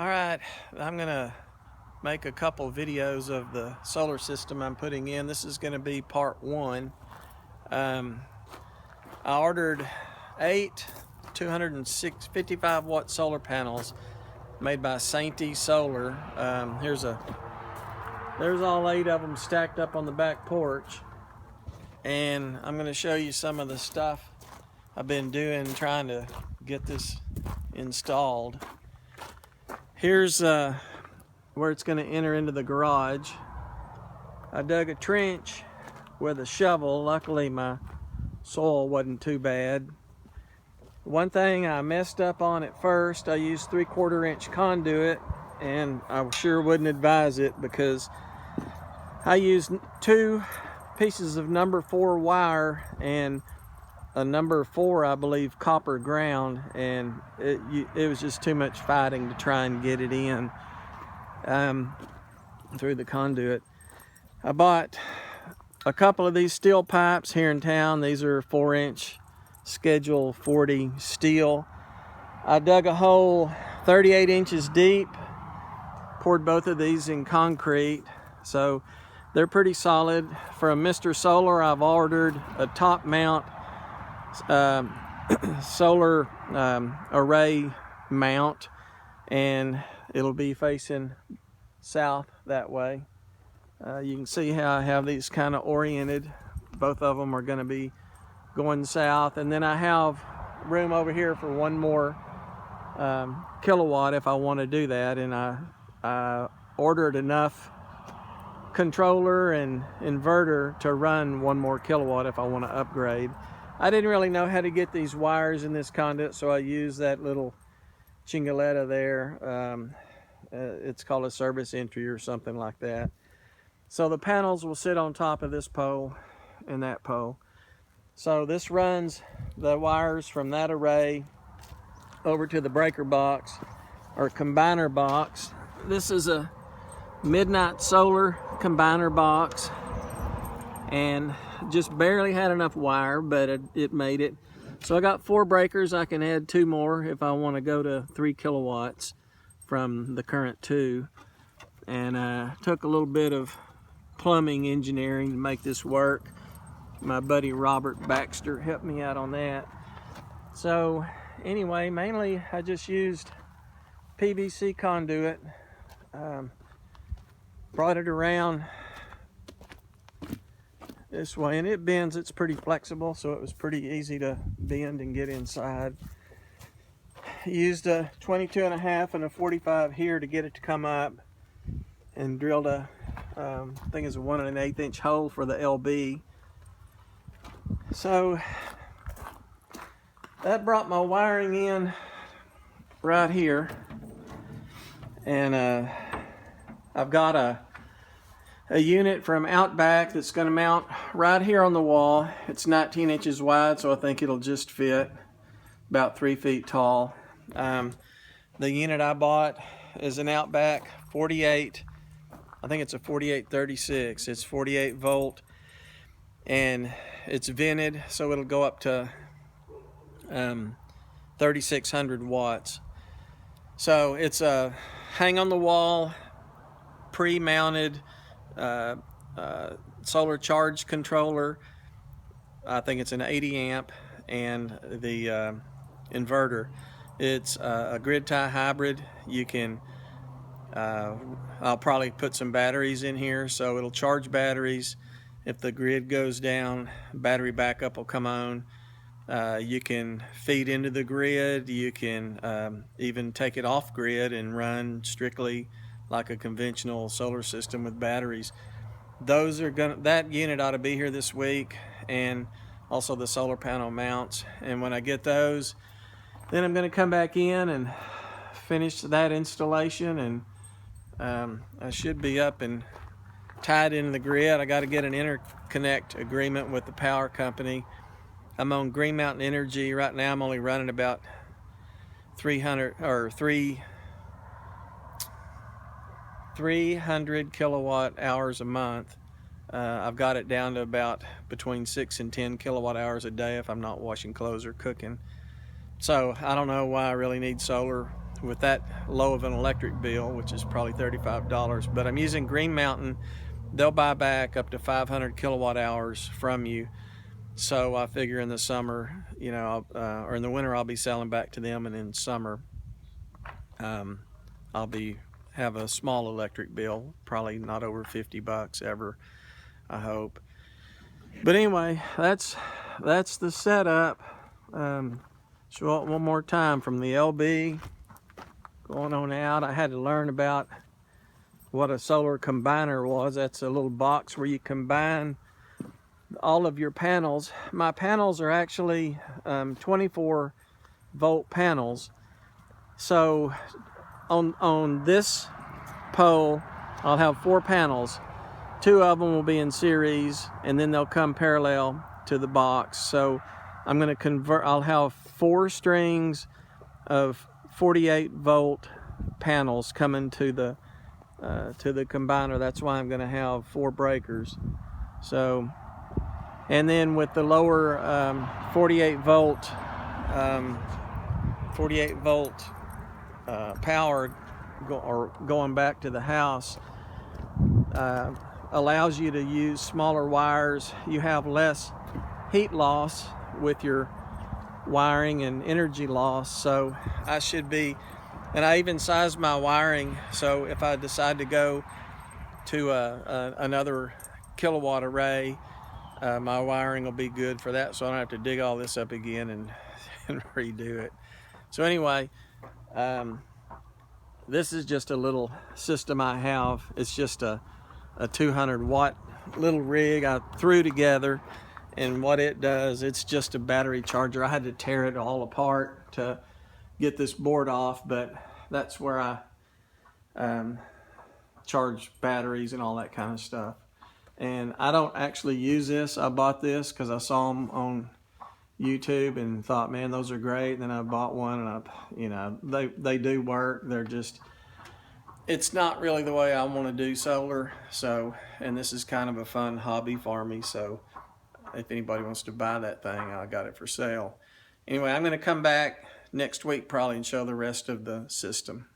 All right, I'm gonna make a couple videos of the solar system I'm putting in. This is gonna be part one. I ordered 8 255 watt solar panels made by Saint Solar. There's all 8 of them stacked up on the back porch, and I'm gonna show you some of the stuff I've been doing trying to get this installed. Here's where it's going to enter into the garage. I dug a trench with a shovel. Luckily my soil wasn't too bad. One thing I messed up on at first, I used 3/4 inch conduit, and I sure wouldn't advise it because I used 2 pieces of number 4 wire and a number 4, I believe, copper ground, and it was just too much fighting to try and get it in through the conduit. I bought a couple of these steel pipes here in town. These are 4-inch schedule 40 steel. I dug a hole 38 inches deep, poured both of these in concrete, so they're pretty solid. From Mr. Solar, I've ordered a top mount solar array mount, and it'll be facing south that way. You can see how I have these kind of oriented. Both of them are going to be going south, and then I have room over here for one more kilowatt if I want to do that, and I ordered enough controller and inverter to run one more kilowatt if I want to upgrade. I didn't really know how to get these wires in this conduit, so I used that little chingaletta there. It's called a service entry or something like that. So the panels will sit on top of this pole and that pole. So this runs the wires from that array over to the breaker box or combiner box. This is a Midnight Solar combiner box, and just barely had enough wire, but it made it. So I got 4 breakers. I can add 2 more if I want to go to 3 kilowatts from the current 2. And took a little bit of plumbing engineering to make this work. My buddy Robert Baxter helped me out on that. So anyway, mainly I just used PVC conduit. Brought it around this way, and it bends. It's pretty flexible, so it was pretty easy to bend and get inside. Used a 22.5 and a 45 here to get it to come up, and drilled I think it's a 1 1/8 inch hole for the LB. So that brought my wiring in right here, and I've got a unit from Outback that's going to mount right here on the wall. It's 19 inches wide, so I think it'll just fit, about 3 feet tall. The unit I bought is an Outback 48, I think it's a 4836. It's 48 volt, and it's vented, so it'll go up to 3600 watts. So it's a hang on the wall, pre-mounted solar charge controller. I think it's an 80 amp, and the inverter. It's a grid tie hybrid. You can I'll probably put some batteries in here, so it'll charge batteries. If the grid goes down, battery backup will come on. You can feed into the grid. You can even take it off grid and run strictly like a conventional solar system with batteries. That unit ought to be here this week, and also the solar panel mounts. And when I get those, then I'm going to come back in and finish that installation, and I should be up and tied into the grid. I got to get an interconnect agreement with the power company. I'm on Green Mountain Energy right now. I'm only running about 300 kilowatt hours a month. I've got it down to about between 6 and 10 kilowatt hours a day if I'm not washing clothes or cooking. So I don't know why I really need solar with that low of an electric bill, which is probably $35. But I'm using Green Mountain. They'll buy back up to 500 kilowatt hours from you. So I figure in the summer, you know, or in the winter, I'll be selling back to them, and in summer, I'll have a small electric bill, probably not over $50 ever, I hope. But anyway, that's the setup. Show it one more time from the LB going on out. I had to learn about what a solar combiner was. That's a little box where you combine all of your panels. My panels are actually 24 volt panels. So on this pole, I'll have 4 panels. 2 of them will be in series, and then they'll come parallel to the box. So I'm going to convert. I'll have 4 strings of 48 volt panels coming to the combiner. That's why I'm going to have 4 breakers. So, and then with the lower 48 volt power going back to the house, allows you to use smaller wires. You have less heat loss with your wiring and energy loss. So I should be, and I even sized my wiring, so if I decide to go to another kilowatt array, my wiring will be good for that, so I don't have to dig all this up again and redo it. So anyway, this is just a little system I have. It's just a 200 watt little rig I threw together, and what it does, it's just a battery charger. I had to tear it all apart to get this board off, but that's where I charge batteries and all that kind of stuff. And I don't actually use this. I bought this because I saw them on YouTube and thought, man, those are great. And then I bought one, and they do work. They're just, it's not really the way I want to do solar. So, and this is kind of a fun hobby for me. So if anybody wants to buy that thing, I got it for sale. Anyway, I'm going to come back next week probably and show the rest of the system.